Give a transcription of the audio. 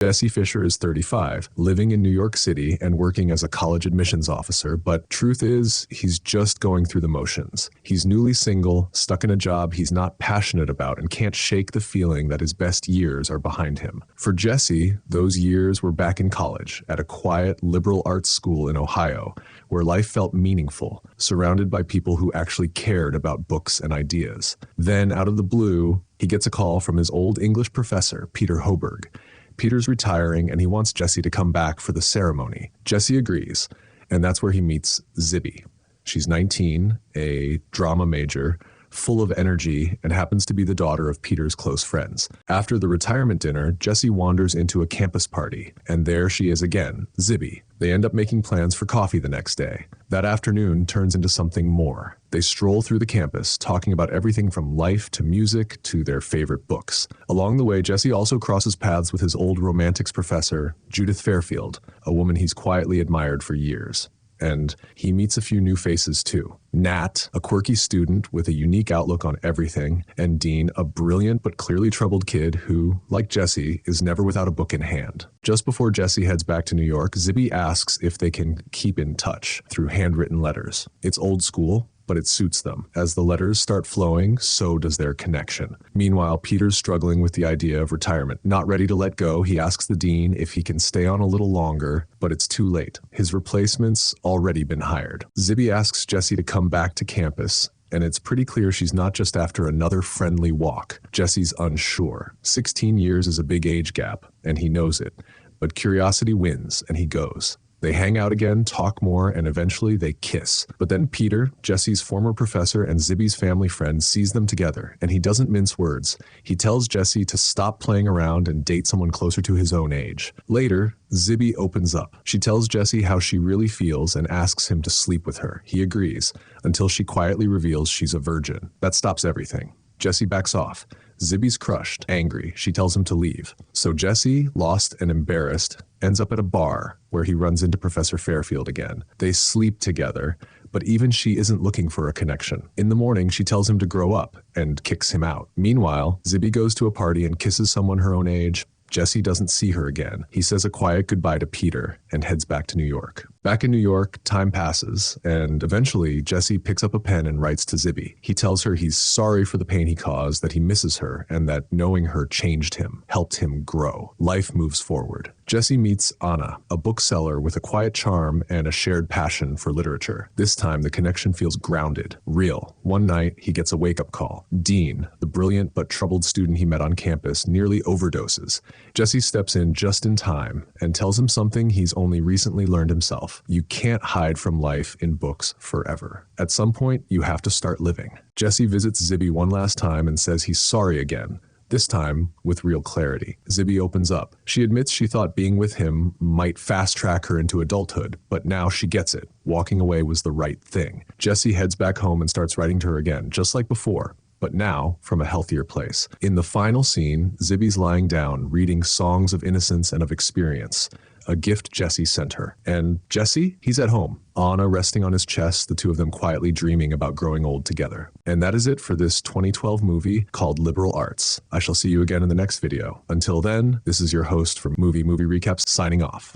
Jesse Fisher is 35, living in New York City and working as a college admissions officer, but truth is, he's just going through the motions. He's newly single, stuck in a job he's not passionate about, and can't shake the feeling that his best years are behind him. For Jesse, those years were back in college, at a quiet, liberal arts school in Ohio, where life felt meaningful, surrounded by people who actually cared about books and ideas. Then, out of the blue, he gets a call from his old English professor, Peter Hoberg. Peter's retiring and he wants Jesse to come back for the ceremony. Jesse agrees, and that's where he meets Zibby. She's 19, a drama major, full of energy, and happens to be the daughter of Peter's close friends. After the retirement dinner, Jesse wanders into a campus party, and there she is again, Zibby. They end up making plans for coffee the next day. That afternoon turns into something more. They stroll through the campus, talking about everything from life to music to their favorite books. Along the way, Jesse also crosses paths with his old romantics professor, Judith Fairfield, a woman he's quietly admired for years. And he meets a few new faces too. Nat, a quirky student with a unique outlook on everything, and Dean, a brilliant but clearly troubled kid who, like Jesse, is never without a book in hand. Just before Jesse heads back to New York, Zibby asks if they can keep in touch through handwritten letters. It's old school, but it suits them. As the letters start flowing, so does their connection. Meanwhile, Peter's struggling with the idea of retirement. Not ready to let go, he asks the dean if he can stay on a little longer, but it's too late. His replacement's already been hired. Zibby asks Jesse to come back to campus, and it's pretty clear she's not just after another friendly walk. Jesse's unsure. 16 years is a big age gap, and he knows it. But curiosity wins, and he goes. They hang out again, talk more, and eventually they kiss. But then Peter, Jesse's former professor and Zibby's family friend, sees them together, and he doesn't mince words. He tells Jesse to stop playing around and date someone closer to his own age. Later, Zibby opens up. She tells Jesse how she really feels and asks him to sleep with her. He agrees, until she quietly reveals she's a virgin. That stops everything. Jesse backs off. Zibby's crushed, angry. She tells him to leave. So Jesse, lost and embarrassed, ends up at a bar where he runs into Professor Fairfield again. They sleep together, but even she isn't looking for a connection. In the morning, she tells him to grow up and kicks him out. Meanwhile, Zibby goes to a party and kisses someone her own age. Jesse doesn't see her again. He says a quiet goodbye to Peter and heads back to New York. Back in New York, time passes, and eventually Jesse picks up a pen and writes to Zibby. He tells her he's sorry for the pain he caused, that he misses her, and that knowing her changed him, helped him grow. Life moves forward. Jesse meets Anna, a bookseller with a quiet charm and a shared passion for literature. This time, the connection feels grounded, real. One night, he gets a wake-up call. Dean, the brilliant but troubled student he met on campus, nearly overdoses. Jesse steps in just in time and tells him something he's only recently learned himself. You can't hide from life in books forever. At some point, you have to start living. Jesse visits Zibby one last time and says he's sorry again, this time with real clarity. Zibby opens up. She admits she thought being with him might fast-track her into adulthood, but now she gets it. Walking away was the right thing. Jesse heads back home and starts writing to her again, just like before, but now from a healthier place. In the final scene, Zibby's lying down, reading songs of innocence and of experience, a gift Jesse sent her. And Jesse, he's at home. Anna resting on his chest, the two of them quietly dreaming about growing old together. And that is it for this 2012 movie called Liberal Arts. I shall see you again in the next video. Until then, this is your host for Movie Recaps signing off.